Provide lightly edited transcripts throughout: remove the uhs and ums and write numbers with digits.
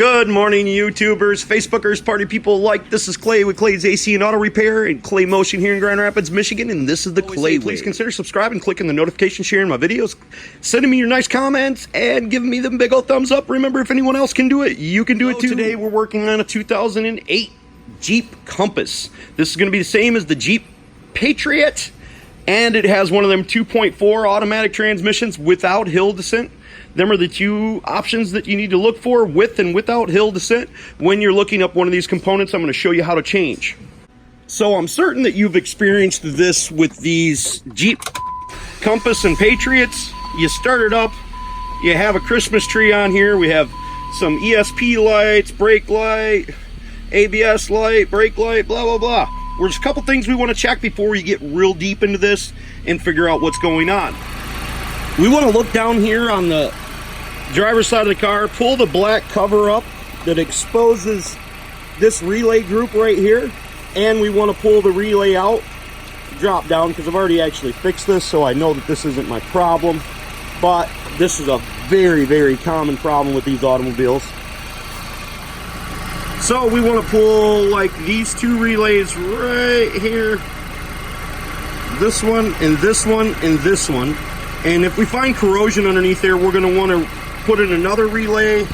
Good morning, YouTubers, Facebookers, party people alike. This is Clay with Clay's AC and Auto Repair and Clay Motion here in Grand Rapids, Michigan, and this is the Clay Way. Please consider subscribing, clicking the notification, sharing my videos, sending me your nice comments, and giving me the big old thumbs up. Remember, if anyone else can do it, you can do it too. Today, we're working on a 2008 Jeep Compass. This is going to be the same as the Jeep Patriot, and it has one of them 2.4 automatic transmissions without hill descent. Them are the two options that you need to look for, with and without hill descent. When you're looking up one of these components, I'm going to show you how to change. So I'm certain that you've experienced this with these Jeep Compass and Patriots. You start it up, you have a Christmas tree on here. We have some ESP lights, brake light, ABS light, brake light, blah, blah, blah. There's a couple things we want to check before we get real deep into this and figure out what's going on. We want to look down here on the driver's side of the car, pull the black cover up that exposes this relay group right here, and we want to pull the relay out, drop down, because I've already actually fixed this, so I know that this isn't my problem, but this is a very, very common problem with these automobiles. So we want to pull like these two relays right here, this one and this one and this one. And if we find corrosion underneath there, we're going to want to put in another relay.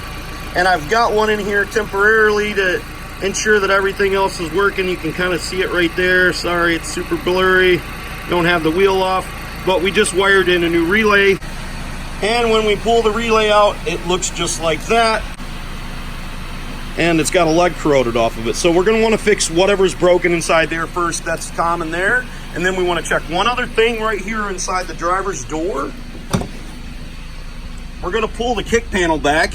And I've got one in here temporarily to ensure that everything else is working. You can kind of see it right there. Sorry, it's super blurry. Don't have the wheel off. But we just wired in a new relay. And when we pull the relay out, it looks just like that. And it's got a leg corroded off of it. So we're going to want to fix whatever's broken inside there first. That's common there. And then we want to check one other thing right here inside the driver's door. We're going to pull the kick panel back.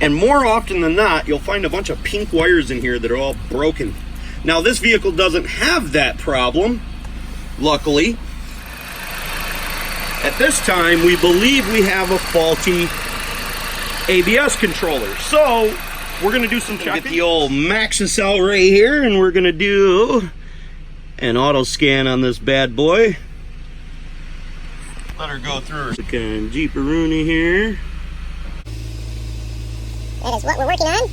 And more often than not, you'll find a bunch of pink wires in here that are all broken. Now, this vehicle doesn't have that problem, luckily. At this time, we believe we have a faulty ABS controller. So we're going to do some checking. Get the old Maxis out right here, and we're going to do an auto scan on this bad boy. Let her go through her second Jeeparoonie here. That is what we're working on.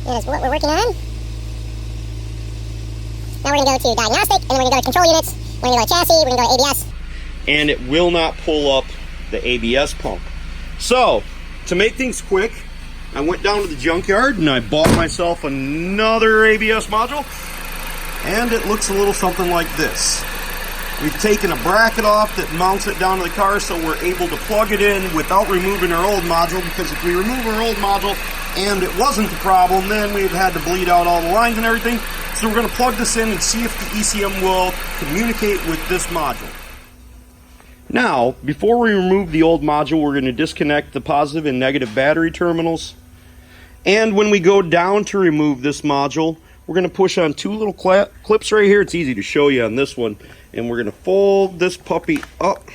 That is what we're working on. Now we're going to go to diagnostic, and then we're going to go to control units. We're going to go to chassis, we're going to go to ABS. And it will not pull up the ABS pump. So, to make things quick, I went down to the junkyard and I bought myself another ABS module, and it looks a little something like this. We've taken a bracket off that mounts it down to the car so we're able to plug it in without removing our old module, because if we remove our old module and it wasn't the problem, then we've had to bleed out all the lines and everything. So we're going to plug this in and see if the ECM will communicate with this module. Now, before we remove the old module, we're going to disconnect the positive and negative battery terminals. And when we go down to remove this module, we're going to push on two little clips right here. It's easy to show you on this one. And we're going to fold this puppy up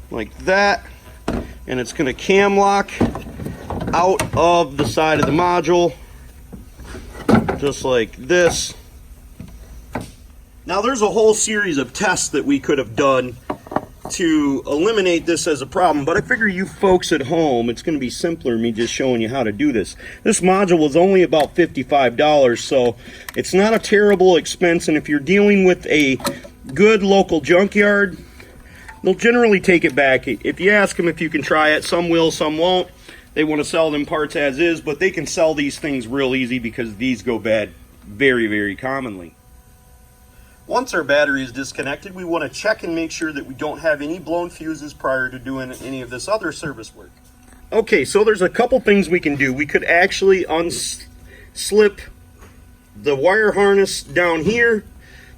like that. And it's going to cam lock out of the side of the module, just like this. Now, there's a whole series of tests that we could have done to eliminate this as a problem, but I figure you folks at home, it's going to be simpler me just showing you how to do this. This module was only about $55, so it's not a terrible expense, and if you're dealing with a good local junkyard, they'll generally take it back. If you ask them if you can try it, some will, some won't. They want to sell them parts as is, but they can sell these things real easy because these go bad very, very commonly. Once our battery is disconnected, we want to check and make sure that we don't have any blown fuses prior to doing any of this other service work. Okay, so there's a couple things we can do. We could actually unslip the wire harness down here,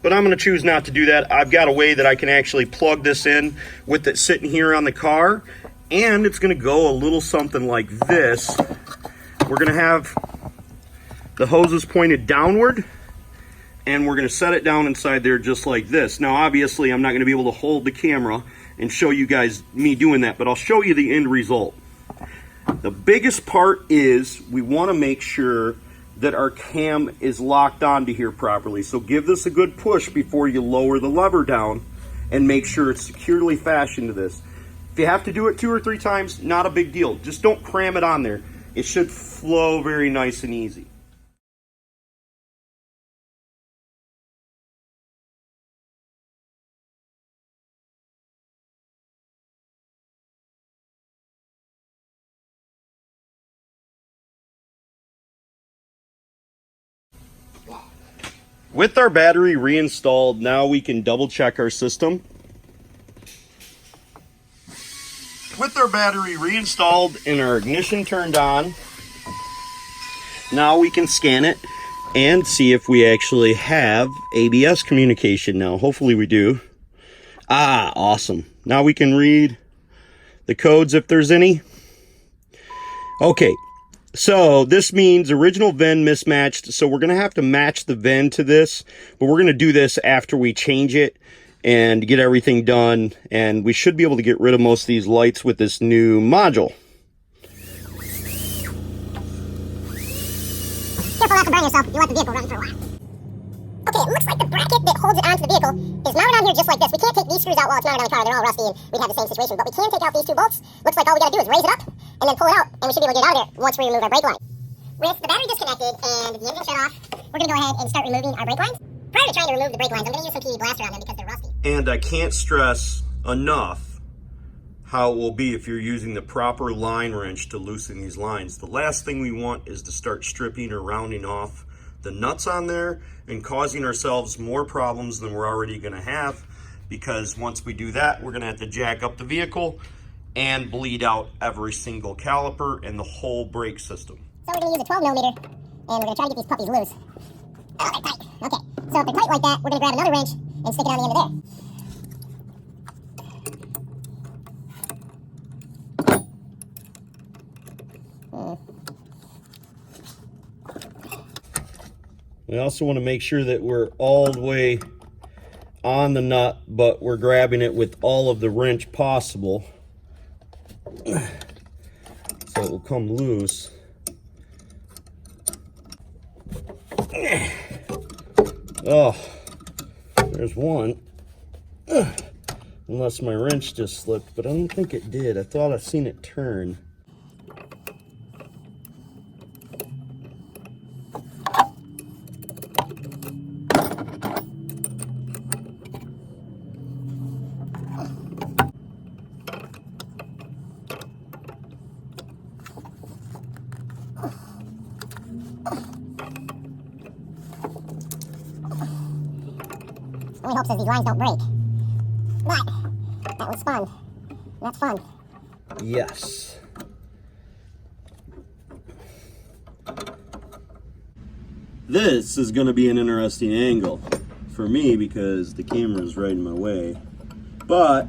but I'm going to choose not to do that. I've got a way that I can actually plug this in with it sitting here on the car, and it's going to go a little something like this. We're going to have the hoses pointed downward, and we're going to set it down inside there just like this. Now, obviously, I'm not going to be able to hold the camera and show you guys me doing that, but I'll show you the end result. The biggest part is we want to make sure that our cam is locked onto here properly. So give this a good push before you lower the lever down and make sure it's securely fashioned to this. If you have to do it 2 or 3 times, not a big deal. Just don't cram it on there. It should flow very nice and easy. With our battery reinstalled, now we can double check our system. With our battery reinstalled and our ignition turned on, now we can scan it and see if we actually have ABS communication now. Hopefully we do. Ah, awesome. Now we can read the codes if there's any. Okay. So this means original VIN mismatched. So we're going to have to match the VIN to this, but we're going to do this after we change it and get everything done. And we should be able to get rid of most of these lights with this new module. Careful not to burn yourself. You let the vehicle run for a while. Okay, it looks like the bracket that holds it onto the vehicle is mounted on here just like this. We can't take these screws out while it's mounted on the car. They're all rusty and we'd have the same situation. But we can take out these 2 bolts. Looks like all we got to do is raise it up and then pull it out. And we should be able to get it out of there once we remove our brake line. With the battery disconnected and the engine shut off, we're going to go ahead and start removing our brake lines. Prior to trying to remove the brake lines, I'm going to use some PV blaster on them because they're rusty. And I can't stress enough how it will be if you're using the proper line wrench to loosen these lines. The last thing we want is to start stripping or rounding off the nuts on there and causing ourselves more problems than we're already going to have, because once we do that, we're going to have to jack up the vehicle and bleed out every single caliper and the whole brake system. So we're going to use a 12mm and we're going to try to get these puppies loose. Oh, they're tight. Okay, so if they're tight like that, we're going to grab another wrench and stick it on the end of there. We also want to make sure that we're all the way on the nut, but we're grabbing it with all of the wrench possible, so it will come loose. Oh, there's one. Unless my wrench just slipped, but I don't think it did. I thought I seen it turn. Only hope is these lines don't break. But that was fun. That's fun. Yes. This is going to be an interesting angle for me because the camera is right in my way. But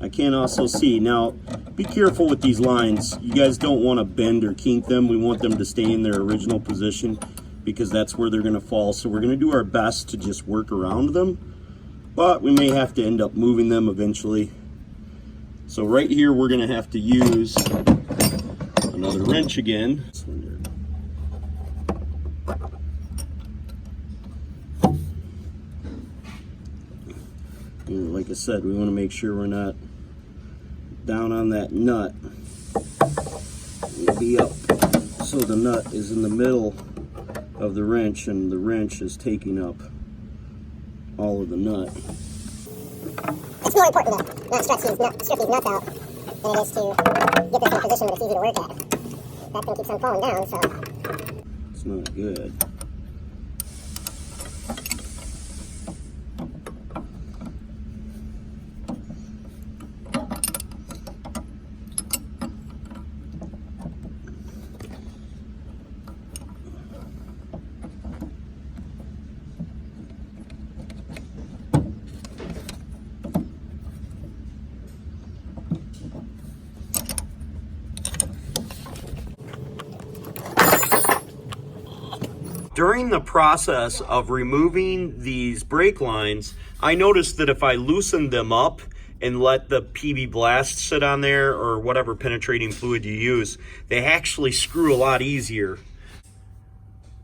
I can also see. Now, be careful with these lines. You guys don't want to bend or kink them. We want them to stay in their original position, because that's where they're going to fall. So we're going to do our best to just work around them, but we may have to end up moving them eventually. So right here we're going to have to use another wrench again. Like I said, we want to make sure we're not down on that nut. We'll be up so the nut is in the middle of the wrench and the wrench is taking up all of the nut. It's more important though, not strip these nuts out, than it is to get this in a position that it's easy to work at. That thing keeps on falling down, so It's not good. During the process of removing these brake lines, I noticed that if I loosened them up and let the PB Blast sit on there, or whatever penetrating fluid you use, they actually screw a lot easier.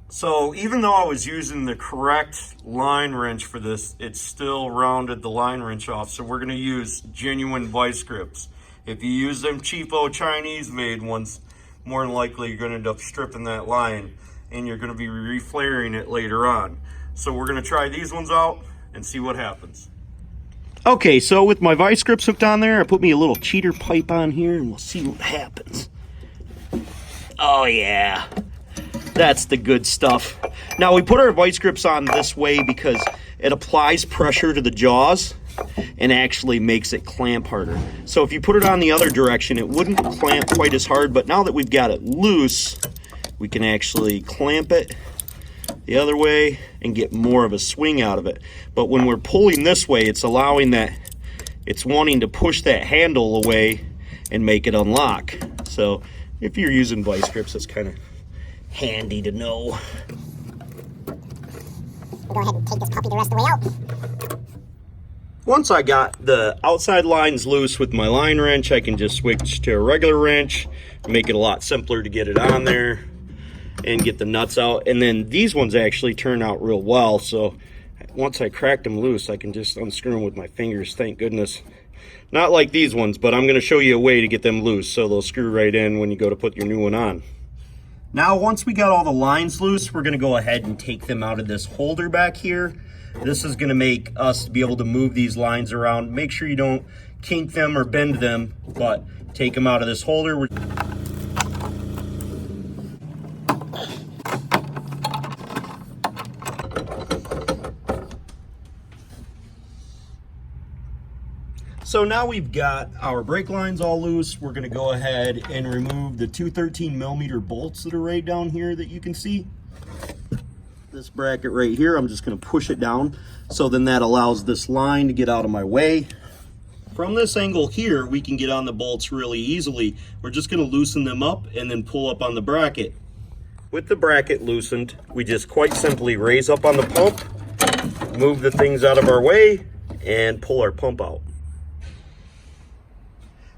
So even though I was using the correct line wrench for this, it still rounded the line wrench off. So we're going to use genuine vice grips. If you use them cheapo Chinese made ones, more than likely you're going to end up stripping that line and you're going to be reflaring it later on. So we're going to try these ones out and see what happens. Okay, so with my vice grips hooked on there, I put me a little cheater pipe on here and we'll see what happens. Oh yeah. That's the good stuff. Now we put our vice grips on this way because it applies pressure to the jaws and actually makes it clamp harder. So if you put it on the other direction, it wouldn't clamp quite as hard, but now that we've got it loose, we can actually clamp it the other way and get more of a swing out of it. But when we're pulling this way, it's allowing that, it's wanting to push that handle away and make it unlock. So if you're using vice grips, it's kind of handy to know. We'll go ahead and take this puppy the rest of the way out. Once I got the outside lines loose with my line wrench, I can just switch to a regular wrench, make it a lot simpler to get it on there and get the nuts out. And then these ones actually turn out real well, so once I crack them loose, I can just unscrew them with my fingers, thank goodness. Not like these ones, but I'm going to show you a way to get them loose so they'll screw right in when you go to put your new one on. Now, once we got all the lines loose, we're going to go ahead and take them out of this holder back here. This is going to make us be able to move these lines around. Make sure you don't kink them or bend them, but take them out of this holder. So now we've got our brake lines all loose. We're gonna go ahead and remove the 213mm bolts that are right down here that you can see. This bracket right here, I'm just gonna push it down. So then that allows this line to get out of my way. From this angle here, we can get on the bolts really easily. We're just gonna loosen them up and then pull up on the bracket. With the bracket loosened, we just quite simply raise up on the pump, move the things out of our way, and pull our pump out.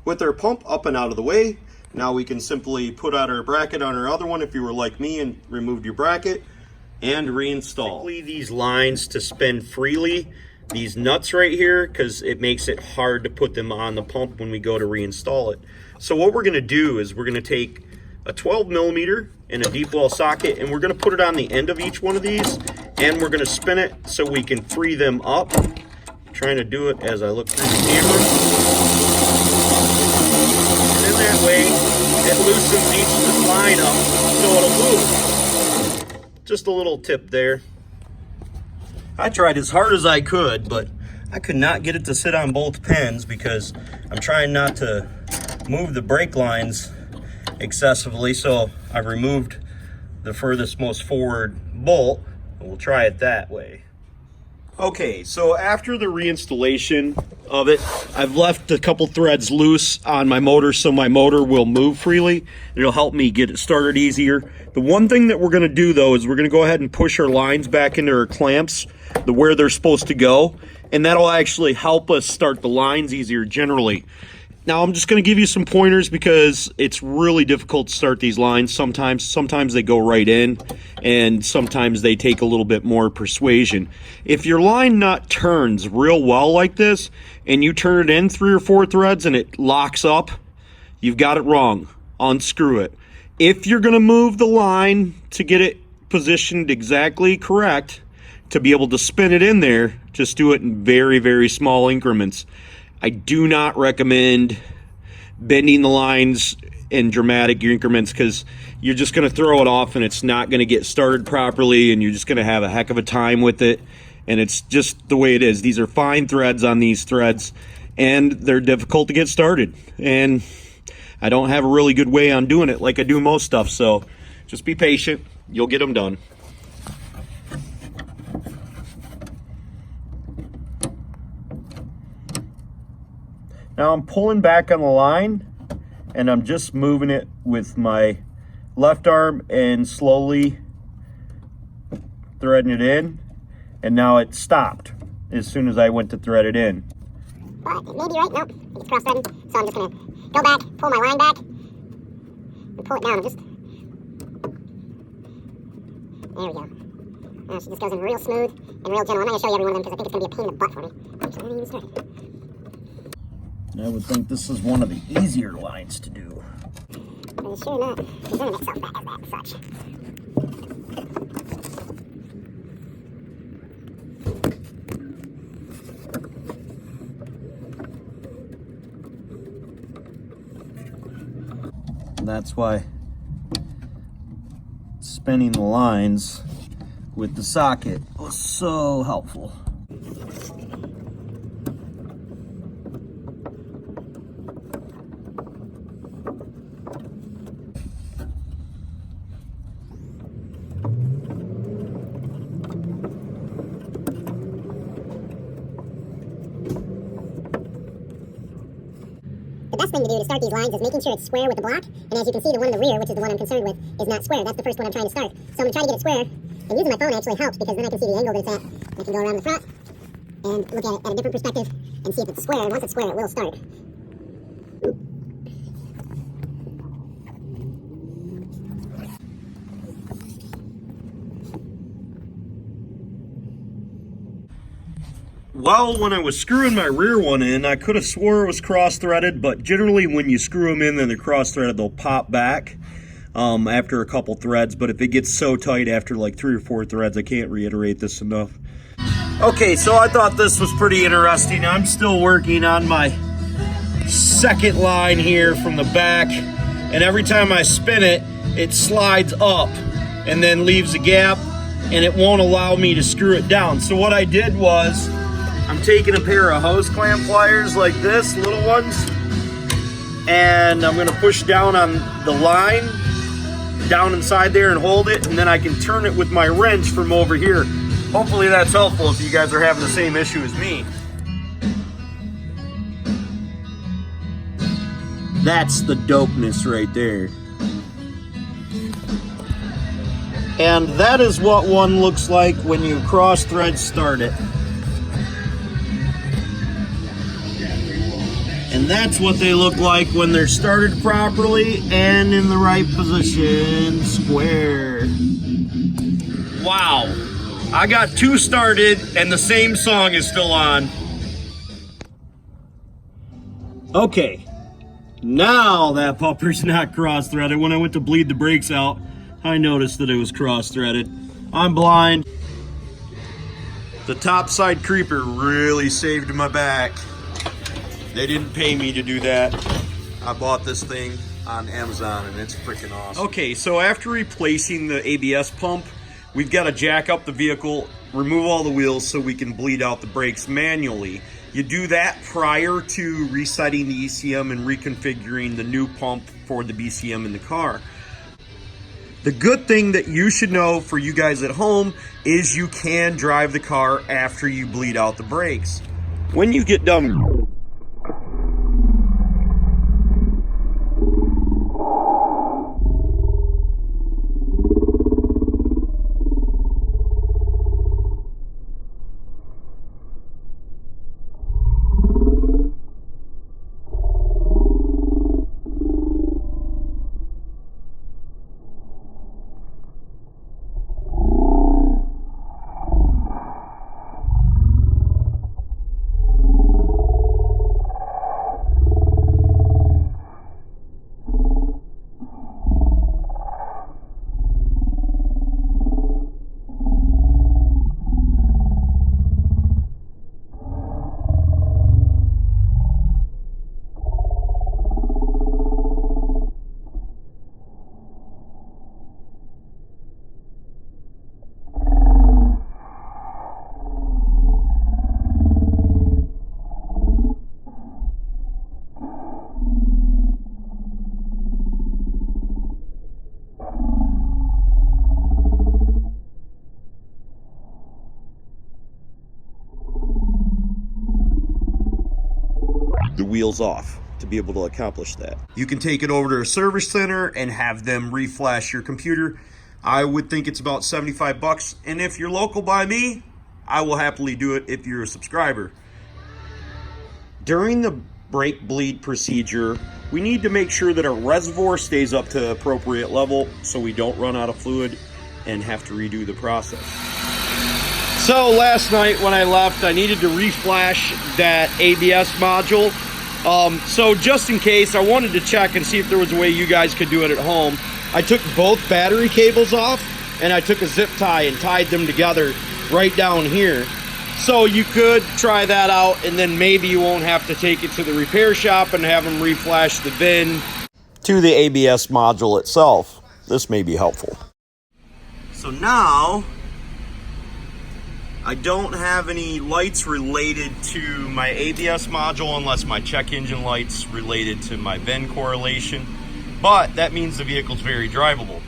With our pump up and out of the way, now we can simply put out our bracket on our other one if you were like me and removed your bracket and reinstall. These lines to spin freely, these nuts right here, because it makes it hard to put them on the pump when we go to reinstall it. So what we're going to do is we're going to take a 12mm and a deep well socket and we're going to put it on the end of each one of these and we're going to spin it so we can free them up. I'm trying to do it as I look through the camera. And that way, it loosens each line up so it'll move. Just a little tip there. I tried as hard as I could, but I could not get it to sit on both pins because I'm trying not to move the brake lines excessively, so I've removed the furthest most forward bolt, and we'll try it that way. Okay, so after the reinstallation of it, I've left a couple threads loose on my motor so my motor will move freely. It'll help me get it started easier. The one thing that we're going to do though is we're going to go ahead and push our lines back into our clamps, where they're supposed to go, and that'll actually help us start the lines easier generally. Now I'm just going to give you some pointers because it's really difficult to start these lines sometimes. Sometimes they go right in and sometimes they take a little bit more persuasion. If your line nut turns real well like this and you turn it in 3 or 4 threads and it locks up, you've got it wrong. Unscrew it. If you're going to move the line to get it positioned exactly correct to be able to spin it in there, just do it in very, very small increments. I do not recommend bending the lines in dramatic increments because you're just going to throw it off and it's not going to get started properly and you're just going to have a heck of a time with it. And it's just the way it is. These are fine threads on these threads and they're difficult to get started. And I don't have a really good way on doing it like I do most stuff. So just be patient. You'll get them done. Now I'm pulling back on the line and I'm just moving it with my left arm and slowly threading it in. And now it stopped as soon as I went to thread it in. But it may be right, no, it's cross-threading. So I'm just gonna go back, pull my line back, and pull it down There we go. Now she just goes in real smooth and real gentle. I'm not going to show you every one of them because I think it's going to be a pain in the butt for me. Oops, I haven't even started. I would think this is one of the easier lines to do. Are you sure not? It's going to mix up that as such. And that's why spinning the lines with the socket was so helpful. The best thing to do to start these lines is making sure it's square with the block, and as you can see, the one in the rear, which is the one I'm concerned with, is not square. That's the first one I'm trying to start. So I'm going to try to get it square, and using my phone actually helps because then I can see the angle that it's at. I can go around the front and look at it at a different perspective and see if it's square, and once it's square, it will start. Well, when I was screwing my rear one in, I could have swore it was cross-threaded, but generally when you screw them in and they're cross-threaded, they'll pop back after a couple threads. But if it gets so tight after like 3 or 4 threads, I can't reiterate this enough. Okay, so I thought this was pretty interesting. I'm still working on my second line here from the back, and every time I spin it, it slides up and then leaves a gap, and it won't allow me to screw it down. So what I did was, I'm taking a pair of hose clamp pliers like this, little ones, and I'm gonna push down on the line, down inside there and hold it, and then I can turn it with my wrench from over here. Hopefully that's helpful if you guys are having the same issue as me. That's the dopeness right there. And that is what one looks like when you cross thread start it. And that's what they look like when they're started properly and in the right position, square. Wow. I got 2 started and the same song is still on. Okay. Now that pupper's not cross-threaded. When I went to bleed the brakes out, I noticed that it was cross-threaded. I'm blind. The top side creeper really saved my back. They didn't pay me to do that. I bought this thing on Amazon and it's freaking awesome. Okay, so after replacing the ABS pump, we've got to jack up the vehicle, remove all the wheels so we can bleed out the brakes manually. You do that prior to resetting the ECM and reconfiguring the new pump for the BCM in the car. The good thing that you should know for you guys at home is you can drive the car after you bleed out the brakes. When you get done the wheels off to be able to accomplish that. You can take it over to a service center and have them reflash your computer. I would think it's about 75 bucks. And if you're local by me, I will happily do it if you're a subscriber. During the brake bleed procedure, we need to make sure that our reservoir stays up to the appropriate level so we don't run out of fluid. and have to redo the process. So last night when I left, I needed to reflash that ABS module. So just in case, I wanted to check and see if there was a way you guys could do it at home. I took both battery cables off and I took a zip tie and tied them together right down here. So you could try that out, and then maybe you won't have to take it to the repair shop and have them reflash the VIN to the ABS module itself. This may be helpful. So now I don't have any lights related to my ABS module unless my check engine lights related to my VIN correlation, but that means the vehicle's very drivable.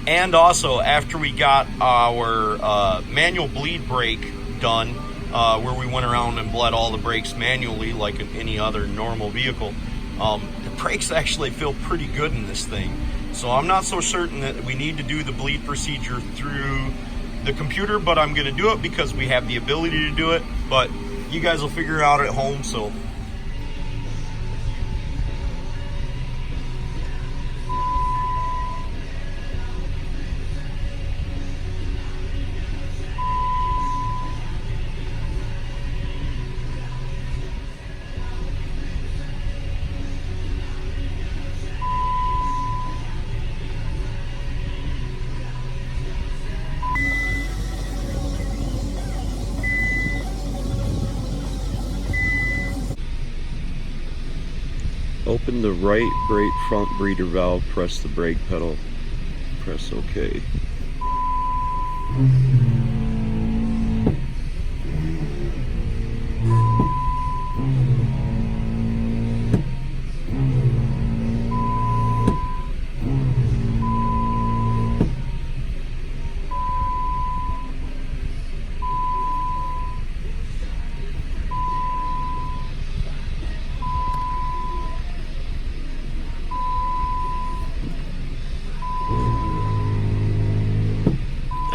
And also, after we got our manual bleed brake done, where we went around and bled all the brakes manually like in any other normal vehicle, the brakes actually feel pretty good in this thing. So I'm not so certain that we need to do the bleed procedure through the computer, but I'm going to do it because we have the ability to do it. But you guys will figure it out at home. So open the right brake front breather valve, press the brake pedal, press OK.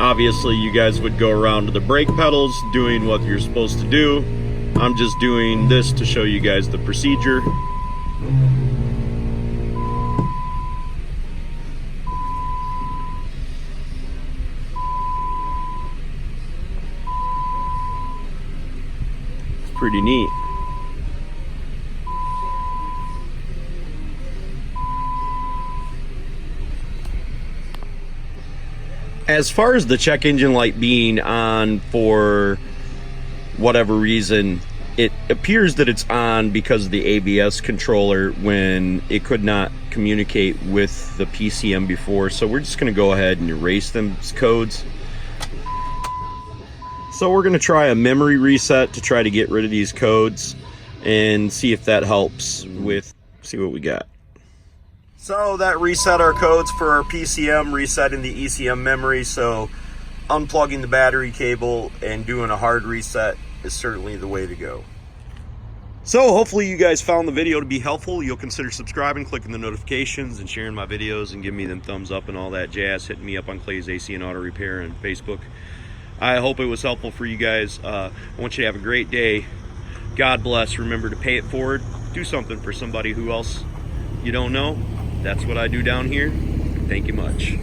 Obviously, you guys would go around to the brake pedals doing what you're supposed to do. I'm just doing this to show you guys the procedure. It's pretty neat. As far as the check engine light being on for whatever reason, it appears that it's on because of the ABS controller when it could not communicate with the PCM before. So we're just going to go ahead and erase those codes. So we're going to try a memory reset to try to get rid of these codes and see if that helps with, see what we got. So that reset our codes for our PCM, resetting the ECM memory. So unplugging the battery cable and doing a hard reset is certainly the way to go. So hopefully you guys found the video to be helpful. You'll consider subscribing, clicking the notifications, and sharing my videos, and giving me them thumbs up and all that jazz. Hitting me up on Clay's AC and Auto Repair and Facebook. I hope it was helpful for you guys. I want you to have a great day. God bless. Remember to pay it forward. Do something for somebody who else you don't know. That's what I do down here. Thank you much.